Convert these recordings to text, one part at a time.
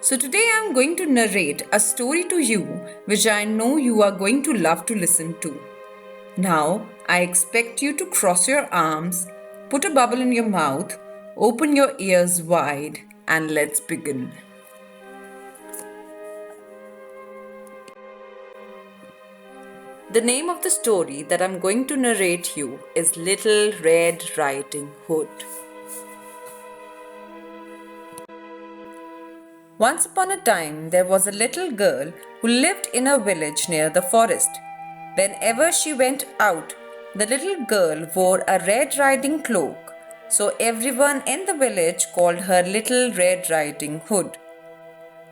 So today I'm going to narrate a story to you which I know you are going to love to listen to. Now, I expect you to cross your arms, put a bubble in your mouth, open your ears wide, and let's begin. The name of the story that I'm going to narrate you is Little Red Riding Hood. Once upon a time, there was a little girl who lived in a village near the forest. Whenever she went out, the little girl wore a red riding cloak, so everyone in the village called her Little Red Riding Hood.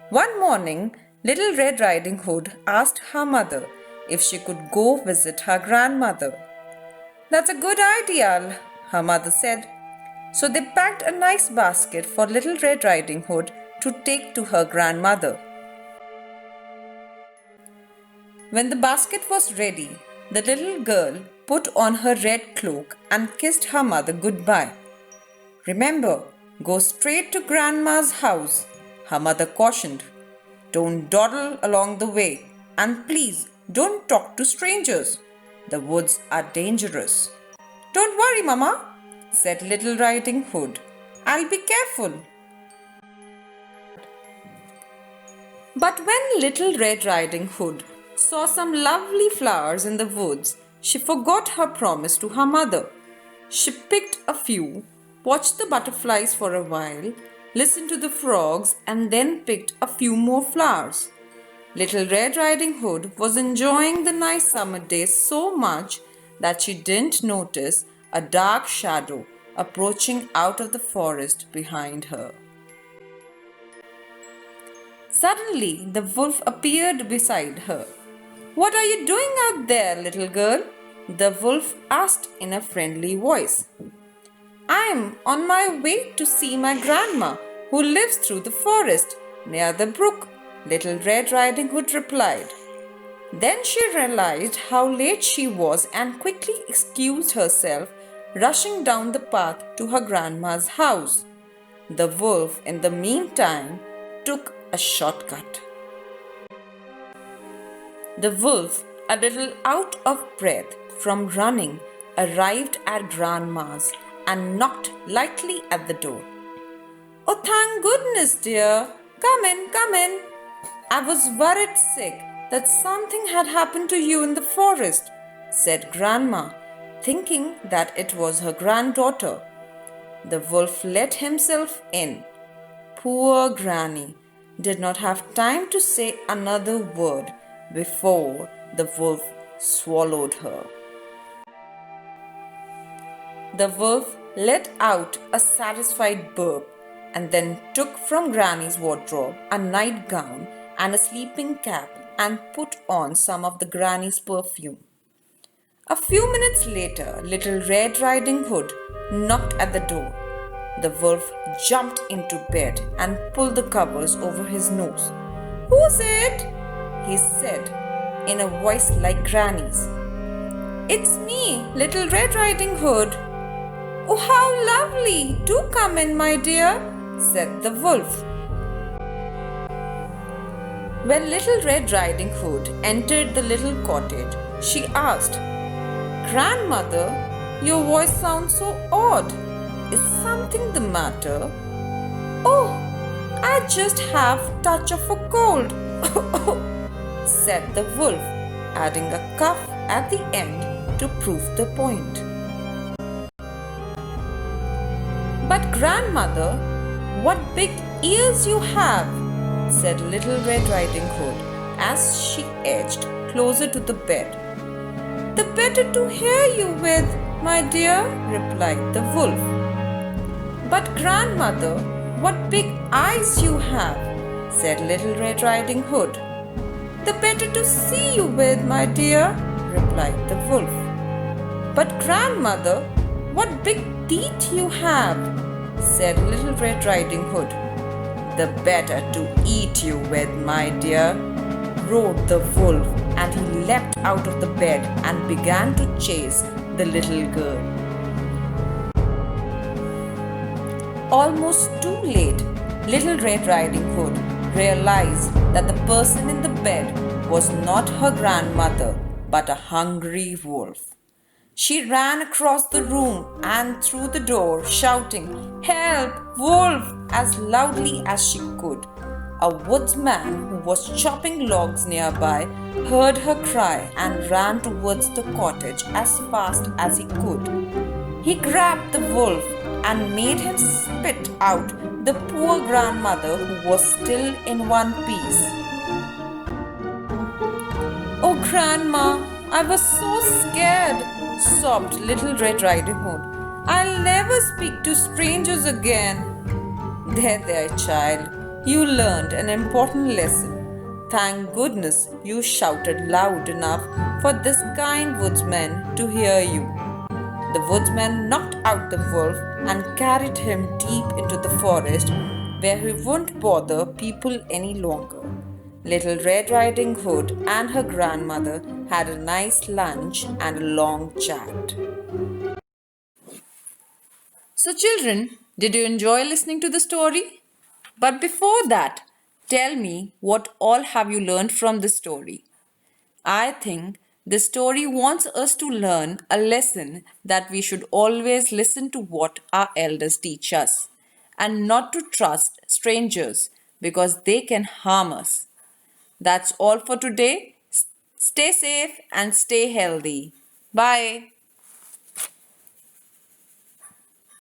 One morning, Little Red Riding Hood asked her mother if she could go visit her grandmother. "That's a good idea," her mother said. So they packed a nice basket for Little Red Riding Hood to take to her grandmother. When the basket was ready, the little girl put on her red cloak and kissed her mother goodbye. "Remember, go straight to Grandma's house," her mother cautioned. "Don't dawdle along the way, and please don't talk to strangers. The woods are dangerous." "Don't worry, Mama," said Little Riding Hood. "I'll be careful." But when Little Red Riding Hood saw some lovely flowers in the woods, she forgot her promise to her mother. She picked a few, watched the butterflies for a while, listened to the frogs, and then picked a few more flowers. Little Red Riding Hood was enjoying the nice summer day so much that she didn't notice a dark shadow approaching out of the forest behind her. Suddenly, the wolf appeared beside her. "What are you doing out there, little girl?" the wolf asked in a friendly voice. "I'm on my way to see my grandma, who lives through the forest near the brook," Little Red Riding Hood replied. Then she realized how late she was and quickly excused herself, rushing down the path to her grandma's house. The wolf, in the meantime, took a shortcut. The wolf, a little out of breath from running, arrived at Grandma's and knocked lightly at the door. "Oh, thank goodness, dear. Come in, come in. I was worried sick that something had happened to you in the forest," said Grandma, thinking that it was her granddaughter. The wolf let himself in. Poor Granny did not have time to say another word before the wolf swallowed her. The wolf let out a satisfied burp and then took from Granny's wardrobe a nightgown and a sleeping cap and put on some of the Granny's perfume. A few minutes later, Little Red Riding Hood knocked at the door. The wolf jumped into bed and pulled the covers over his nose. "Who's it?" he said in a voice like Granny's. "It's me, Little Red Riding Hood." "Oh, how lovely! Do come in, my dear," said the wolf. When Little Red Riding Hood entered the little cottage, she asked, "Grandmother, your voice sounds so odd. Is something the matter?" "Oh, I just have a touch of a cold," said the wolf, adding a cough at the end to prove the point. "But grandmother, what big ears you have," said Little Red Riding Hood as she edged closer to the bed. "The better to hear you with, my dear," replied the wolf. "But grandmother, what big eyes you have," said Little Red Riding Hood. "The better to see you with, my dear," replied the wolf. "But grandmother, what big teeth you have," said Little Red Riding Hood. "The better to eat you with, my dear," roared the wolf, and he leapt out of the bed and began to chase the little girl. Almost too late, Little Red Riding Hood realized that the person in the bed was not her grandmother but a hungry wolf. She ran across the room and through the door, shouting, "Help! Wolf!" as loudly as she could. A woodsman who was chopping logs nearby heard her cry and ran towards the cottage as fast as he could. He grabbed the wolf and made him spit out the poor grandmother who was still in one piece. "Oh, Grandma, I was so scared," sobbed Little Red Riding Hood. "I'll never speak to strangers again." There, child. You learned an important lesson. Thank goodness you shouted loud enough for this kind woodsman to hear you. The woodsman knocked out the wolf and carried him deep into the forest where he wouldn't bother people any longer. Little Red Riding Hood and her grandmother had a nice lunch and a long chat. So, children, did you enjoy listening to the story? But before that, tell me what all have you learned from this story? I think this story wants us to learn a lesson that we should always listen to what our elders teach us and not to trust strangers because they can harm us. That's all for today. Stay safe and stay healthy. Bye.